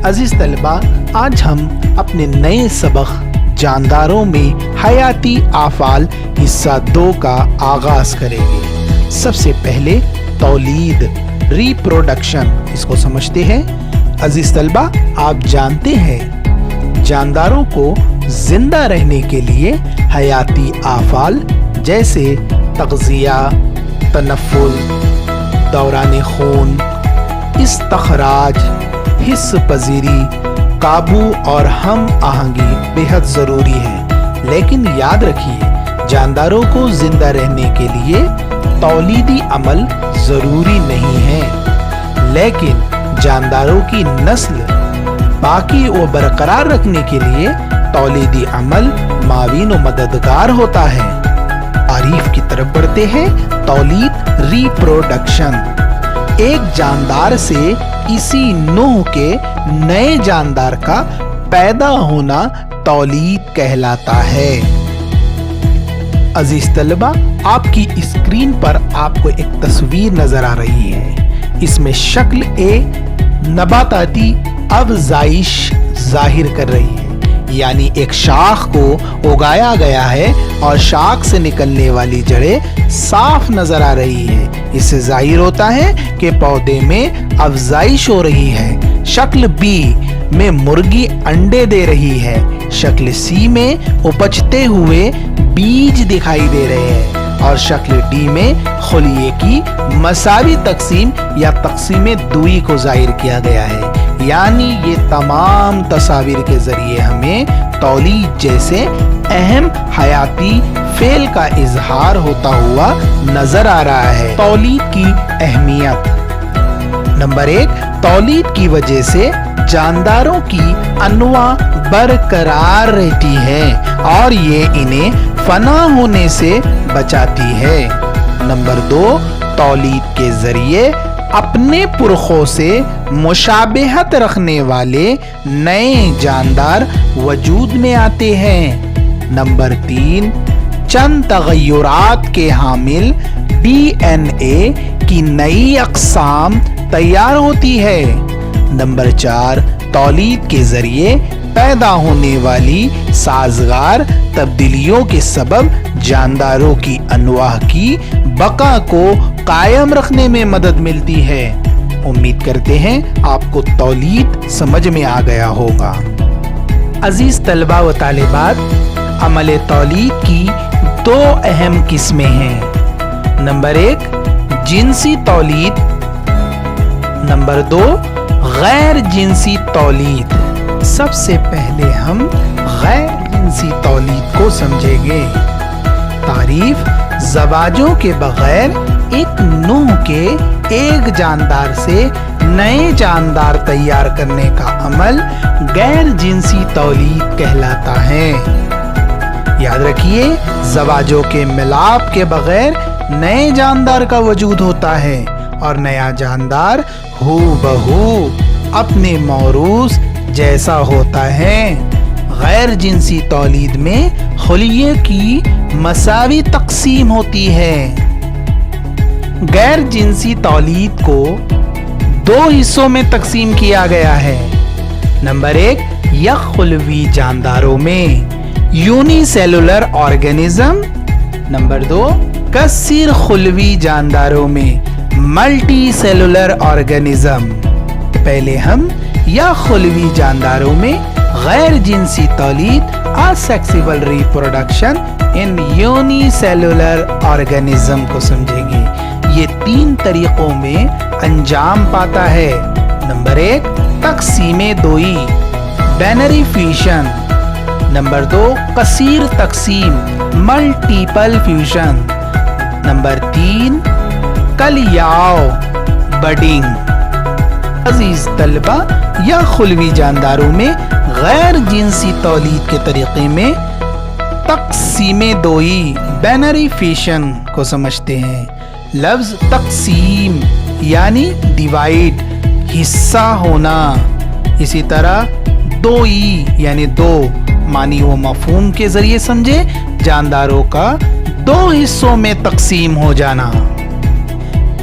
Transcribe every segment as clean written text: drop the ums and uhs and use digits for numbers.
अजीज तलबा, आज हम अपने नए सबक जानदारों में हयाती आफाल हिस्सा 2 का आगाज करेंगे। सबसे पहले तौलीद, रिप्रोडक्शन, इसको समझते हैं। अजीज तलबा, आप जानते हैं जानदारों को जिंदा रहने के लिए हयाती आफाल जैसे तग़ज़िया, तनफ़ुल, दौरान खून, इस्तखराज, हिस्स पजीरी, काबू और हम आहंगी बेहद ज़रूरी है। लेकिन याद रखिए, जानदारों को जिंदा रहने के लिए तौलीदी अमल ज़रूरी नहीं है, लेकिन जानदारों की नस्ल बाकी व बरकरार रखने के लिए तौलीदी अमल मावीन व मददगार होता है। तारीफ की तरफ बढ़ते हैं। तौलीद, रिप्रोडक्शन, एक जानदार से इसी नूह के नए जानदार का पैदा होना तौलीद कहलाता है। अजीज तलबा, आपकी स्क्रीन पर आपको एक तस्वीर नजर आ रही है। इसमें शक्ल नबाताती अफ़ज़ाइश जाहिर कर रही है, यानी एक शाख को उगाया गया है और शाख से निकलने वाली जड़ें साफ नजर आ रही है। इससे जाहिर होता है कि पौधे में अफ़ज़ाइश हो रही है। शक्ल बी में मुर्गी अंडे दे रही है। शक्ल सी में उपजते हुए बीज दिखाई दे रहे हैं और शक्ल डी में खुलिये की मसावी तकसीम या तकसीम दुई को जाहिर किया गया है। यानी ये तमाम तस्वीर के जरिए हमें तौलीद जैसे अहम हयाती फेल का इजहार होता हुआ नजर आ रहा है। तौलीद की अहमियत। नंबर 1, तौलीद की वजह से जानदारों की अनवा बरकरार रहती है और ये इन्हें फना होने से बचाती है। नंबर 2, तौलीद के जरिए अपने पुरखों से मुशाबहत रखने वाले नए जानदार वजूद में आते हैं। नंबर 3, चंद तगय्युरात के हामिल DNA की नई अक़साम तैयार होती है। नंबर 4, तौलीद के जरिए पैदा होने वाली साजगार तब्दीलियों के सबब जानदारों की अनवाह की बका को कायम रखने में मदद मिलती है। उम्मीद करते हैं आपको तौलीद समझ में आ गया होगा। अजीज तलबा व तालिबात, अमल तौलीद की 2 अहम किस्में हैं। नंबर 1, जिनसी तौलीद। नंबर 2, गैर जिनसी तौलीद। सबसे पहले हम गैर जिनसी तौलीद को समझेंगे। तारीफ, ज़वाजों के बगैर एक नूह के एक जानदार से नए जानदार तैयार करने का अमल गैर जिनसी तौलीद कहलाता है। याद रखिए, ज़वाजों के मिलाप के बगैर नए जानदार का वजूद होता है और नया जानदार हूबहू अपने मौरूस जैसा होता है। गैर जिनसी तौलीद में खुलिये की मसावी तकसीम होती है। गैर जिनसी तौलीद को 2 हिस्सों में तकसीम किया गया है। नंबर 1, यखुलवी जानदारों में यूनिसेलुलर ऑर्गेनिज्म। नंबर 2, कसीर खुलवी जानदारों में मल्टी सेलुलर ऑर्गेनिज्म। पहले हम या खुलवी जानदारों में गैर जिनसी तौलीद, asexual reproduction in unicellular organism को समझेंगे। ये 3 तरीकों में अंजाम पाता है। नंबर 1, तकसीमे दोई, बैनरी फ्यूशन। नंबर 2, कसीर तकसीम, मल्टीपल फ्यूशन। नंबर 3, कलियाओ, बडिंग। अजीज तलबा, या खुलवी जानदारों में गैर जिनसी तौलीद के तरीके में तकसीमे दोई, बैनरी फिशन को समझते हैं। लफ्ज तकसीम यानी डिवाइड, हिस्सा होना। इसी तरह दोई यानी 2, मानी व मफहूम के जरिए समझे जानदारों का 2 हिस्सों में तकसीम हो जाना।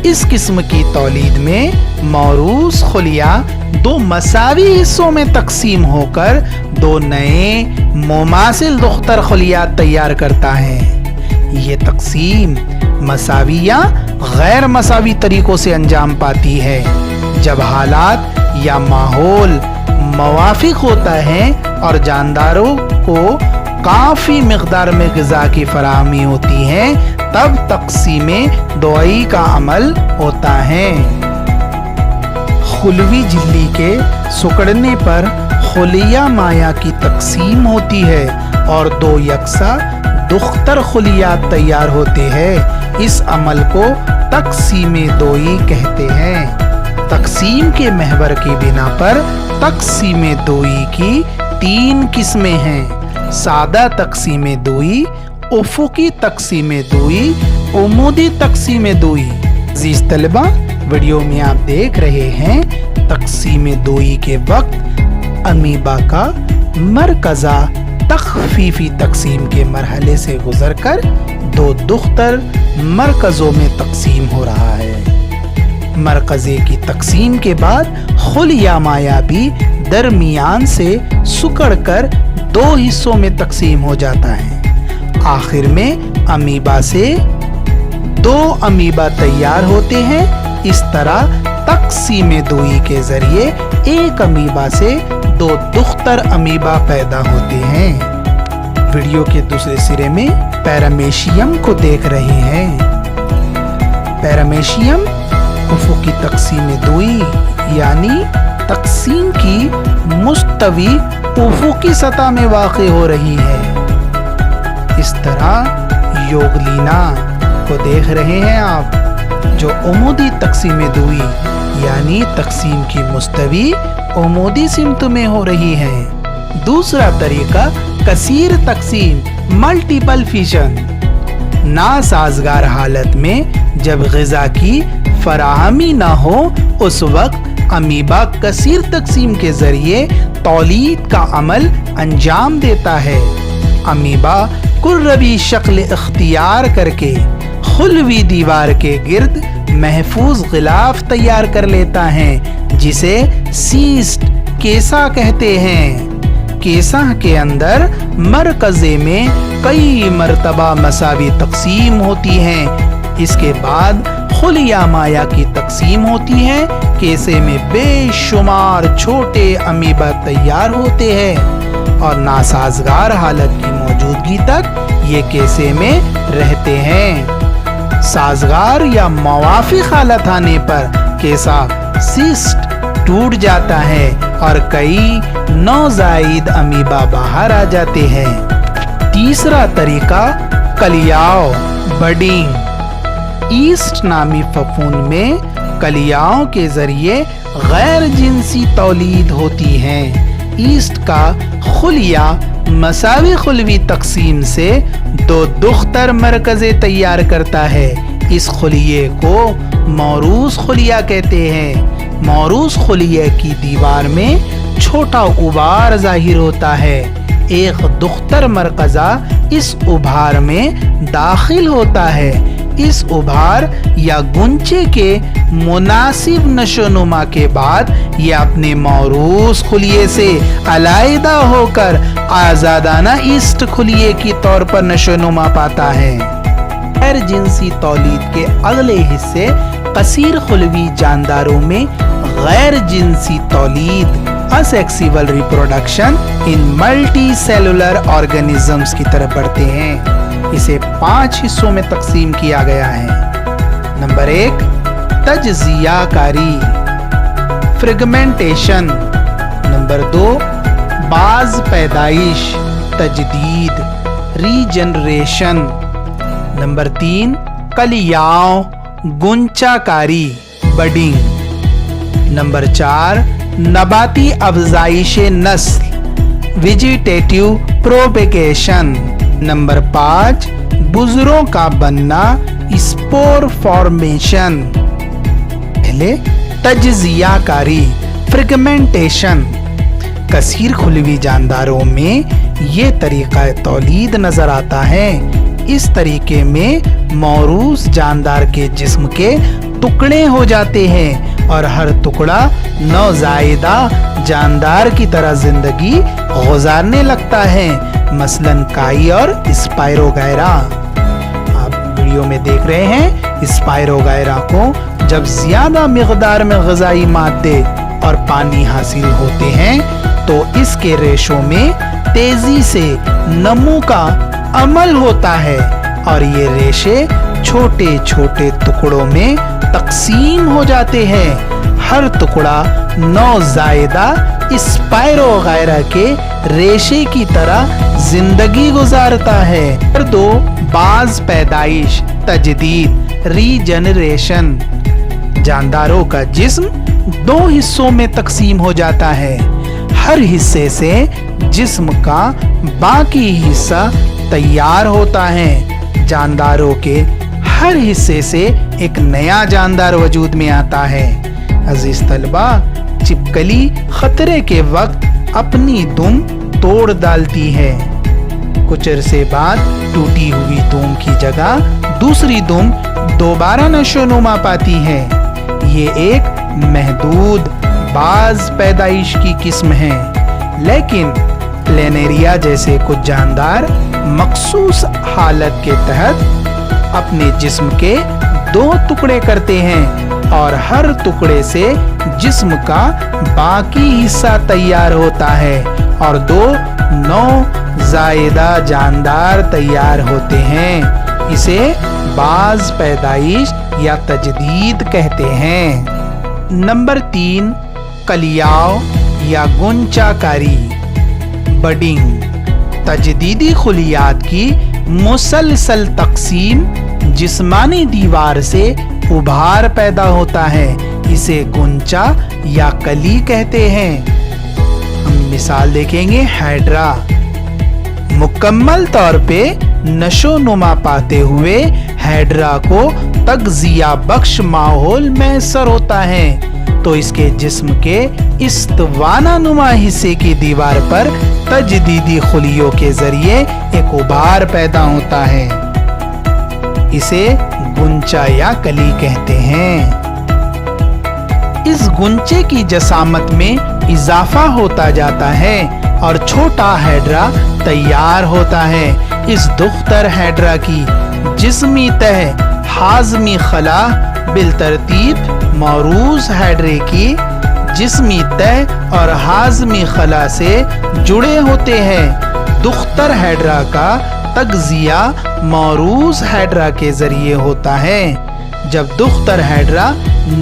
इस किस्म की तौलीद में मौरूस खुलिया दो मसावी हिस्सों में तकसीम होकर दो नए मुमासिल दुख्तर खुलिया तैयार करता है। ये तकसीम मसावी या गैर मसावी तरीकों से अंजाम पाती है। जब हालात या माहौल मुवाफिक होता है और जानदारों को काफी मिकदार में ग़िज़ा की फराहमी होती है, तब तक़सीम दोई का अमल होता है। खुलवी झिल्ली के सुकड़ने पर खुलिया माया की तकसीम होती है और दो यकसा दुख्तर खुलिया तैयार होते हैं। इस अमल को तक़सीम दोई कहते हैं। तकसीम के महवर की बिना पर तकसीम दोई की 3 किस्में हैं: सादा तकसीम दोई, उफुकी तकसीम दोई, उमूदी तकसीम दोई। अजीज तलबा, वीडियो में आप देख रहे हैं तकसीम दोई के वक्त अमीबा का मरकज़ा तखफीफी तकसीम के मरहले से गुजरकर दो दुख्तर मरकज़ों में तकसीम हो रहा है। मरकज़े की तकसीम के बाद खुलिया माया भी दरमियान से सुकड़कर 2 हिस्सों में तकसीम हो जाता है। आखिर में अमीबा से 2 अमीबा तैयार होते हैं। इस तरह तकसीम दोई के जरिए एक अमीबा से 2 दुख्तर अमीबा पैदा होते हैं। वीडियो के दूसरे सिरे में पैरामेशियम को देख रहे हैं। पैरामेशियम उफुकी तकसीम दोई यानी तकसीम की मुस्तवी उफुकी सतह में वाक़ हो रही है। इस तरह योगलीना को देख रहे हैं आप, जो उमूदी तकसीम दोई यानी तकसीम की मुस्तवी उमूदी सिमत में हो रही है। दूसरा तरीका कसीर तकसीम मल्टीपल फिशन। नासाजगार हालत में जब ग़िज़ा की फराहमी ना हो, उस वक्त अमीबा कसीर तकसीम के जरिए तौलीद का अमल अंजाम देता है। अमीबा कुर्रबी शक्ल इख्तियार करके खुलवी दीवार के गिर्द महफूज गिलाफ तैयार कर लेता है, जिसे सीस्ट केसा कहते हैं। केसा के अंदर मरकज़े में कई मरतबा मसावी तकसीम होती है। इसके बाद खुलिया माया की तकसीम होती है। केसे में बेशुमार छोटे अमीबा तैयार होते हैं और नासाजगार हालत की मौजूदगी तक ये केसे में रहते हैं। साजगार या मुवाफिक हालत आने पर केसा सिस्ट टूट जाता है और कई नौजायद अमीबा बाहर आ जाते हैं। तीसरा तरीका कलियाओ बडिंग। ईस्ट नामी फफून में कलियाओं के जरिए गैर जिनसी तौलीद होती है। ईस्ट का खुलिया मसावी खुलवी तकसीम से 2 दुख्तर मरकज़े तैयार करता है। इस खुलिये को मौरूस खुलिया कहते हैं। मौरूस खुलिये की दीवार में छोटा उभार जाहिर होता है। एक दुख्तर मरकज़ा इस उभार में दाखिल होता है। इस उभार या गुंचे के मुनासिब नशोनुमा के बाद यह अपने मौरूस खुलिये से अलहदा होकर आजादाना ईस्ट खुलिये की तौर पर नशोनुमा पाता है। गैर जिनसी तौलीद के अगले हिस्से कसीर खुलवी जानदारों में गैर जिनसी तौलीद asexual reproduction in multicellular organisms की तरफ बढ़ते हैं। इसे 5 हिस्सों में तकसीम किया गया है। Number 1 तजज़ियाकारी fragmentation. नंबर 2 बाज पैदाइश तजदीद रीजनरेशन। नंबर 3 कलियाओं गुंचाकारी बडिंग। नंबर 4 नबाती अफजाइश नस्ल वेजिटेटिव प्रोपेगेशन। नंबर 5 बुज़रों का बनना स्पोर फॉर्मेशन। पहले तजज़ियाकारी फ्रेगमेंटेशन। कसीर खुलवी जानदारों में ये तरीका तौलीद नजर आता है। इस तरीके में मौरूस जानदार के जिस्म के टुकड़े हो जाते हैं और हर टुकड़ा नौज़ायदा जानदार की तरह जिंदगी गुजारने लगता है, मसलन काई और स्पायरोगायरा। आप वीडियो में देख रहे हैं स्पायरोगायरा को जब ज्यादा मिकदार में ग़िज़ाई मादे और पानी हासिल होते हैं तो इसके रेशों में तेजी से नमो का अमल होता है और ये रेशे छोटे छोटे टुकड़ों में तकसीम हो जाते हैं। हर टुकड़ा नौज़ायदा स्पायरोगायरा के रेशे की तरह जिंदगी गुजारता है। नंबर 2, बाज पैदाइश तजदीद रीजनरेशन। जानदारों का जिस्म 2 हिस्सों में तकसीम हो जाता है। हर हिस्से से जिस्म का बाकी हिस्सा तैयार होता है। जानदारों के हर हिस्से से एक नया जानदार वजूद में आता है। अजीज तलबा, छिपकली खतरे के वक्त अपनी दुम तोड़ डालती है। कुछ अरसे बाद टूटी हुई दुम की जगह दूसरी दुम दोबारा नशोनुमा पाती है। ये एक महदूद बाज पैदाइश की किस्म है, लेकिन प्लेनेरिया जैसे कुछ जानदार मखसूस हालत के तहत अपने जिस्म के 2 टुकड़े करते हैं और हर टुकड़े से जिस्म का बाकी हिस्सा तैयार होता है और 2 नौज़ायदा जानदार तैयार होते हैं। इसे बाज पैदाइश या तजदीद कहते हैं। नंबर 3, कलियाव या गुंचाकारी बडिंग। तजदीदी खुलियात की मुसलसल तकसीम जिस्मानी दीवार से उभार पैदा होता है, इसे गुंचा या कली कहते हैं। हम मिसाल देखेंगे हाइड्रा। मुकम्मल तौर पे नशोनुमा पाते हुए हाइड्रा को तग़ज़िया बख्श माहौल मैसर होता है तो इसके जिस्म के इस्तवाना नुमा हिस्से की दीवार पर तजदीदी खुलियों के जरिए एक उभार पैदा होता है, इसे गुंचा या कली कहते हैं। इस गुंचे की जसामत में इजाफा होता जाता है और छोटा हाइड्रा तैयार होता है। इस दुख्तर हाइड्रा की जिस्मी तह हाज़मी खला बिलतरतीब मौरूस हाइड्रे की जिस्मी तह और हाज़मी खला से जुड़े होते हैं। दुख्तर हाइड्रा का तग़ज़िया मौरूस हाइड्रा के जरिए होता है। जब दुख्तर हाइड्रा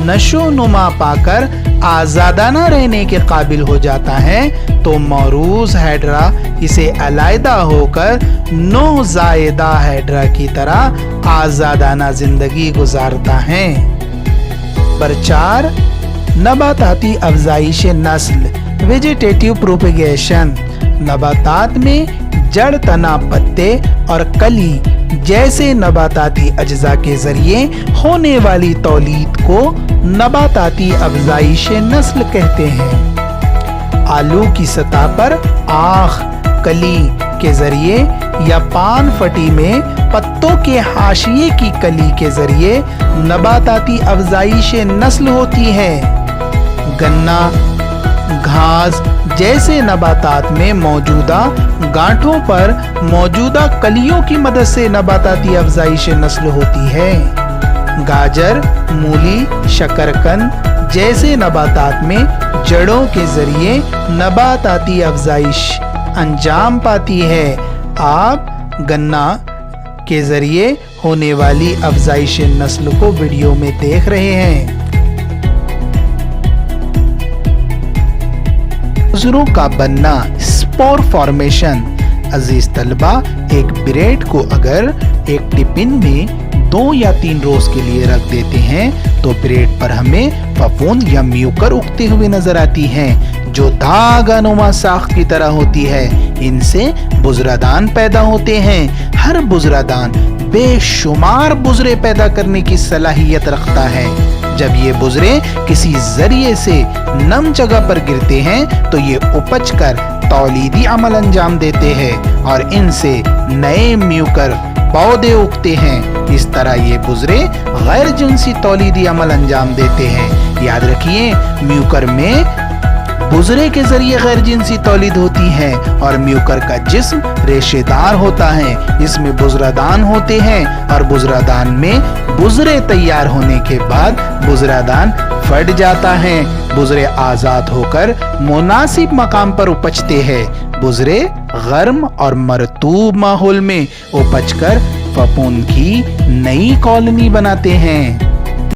नशोनुमा पाकर आज़ादाना रहने के काबिल हो जाता है तो मौरूस हाइड्रा इसे अलहदा होकर नौज़ायदा हाइड्रा की तरह आज़ादाना जिंदगी गुजारता है। नंबर 4, नबाताती अफ़ज़ाइश नस्ल वेजिटेटिव प्रोपेगेशन। नबातात में जड़, तना, पत्ते और कली जैसे नबाताती अज्जा के जरिए होने वाली तौलीद को नबाताती अफ़ज़ाइश नस्ल कहते हैं। आलू की सतह पर आँख, कली के जरिए या पान फटी में पत्तों के हाशिए की कली के जरिए नबाताती अफ़ज़ाइश नस्ल होती है। गन्ना, घास जैसे नबातात में मौजूदा गांठों पर मौजूदा कलियों की मदद से नबाताती अफ़ज़ाइश नस्ल होती है। गाजर, मूली, शकरकंद जैसे नबातात में जड़ों के जरिए नबाताती अफ़ज़ाइश अंजाम पाती है। आप गन्ना के जरिए होने वाली अफ़ज़ाइश नस्ल को वीडियो में देख रहे हैं। उज़रों का बनना स्पोर फॉर्मेशन। अजीज तलबा, एक ब्रेड को अगर एक टिफिन में 2 या 3 रोज के लिए रख देते हैं तो ब्रेड पर हमें फफूंद या म्यूकर उगते हुए नजर आती हैं। जो धागा नुमा साख्त की तरह होती है। इनसे बुजरादान पैदा होते हैं। हर बुजरादान बेशुमार बुजरे पैदा करने की सलाहियत रखता है। जब ये बुजरे किसी जरिए से नम जगह पर गिरते हैं तो ये उपज कर तौलीदी अमल अंजाम देते हैं और इनसे नए म्यूकर पौधे उगते हैं। इस तरह ये बुजरे गैर जिनसी तौलीदी अमल अंजाम देते हैं। याद रखिए, म्यूकर में बुजरे के जरिए गैर जिनसी तौलीद होती है और म्यूकर का जिस्म रेशेदार होता है। इसमें बुजरादान होते हैं और बुजरादान में बुजरे तैयार होने के बाद बुजरादान फट जाता है। बुजरे आजाद होकर मुनासिब मकाम पर उपजते हैं। बुजरे गर्म और मरतूब माहौल में उपजकर फफूंद की नई कॉलोनी बनाते हैं।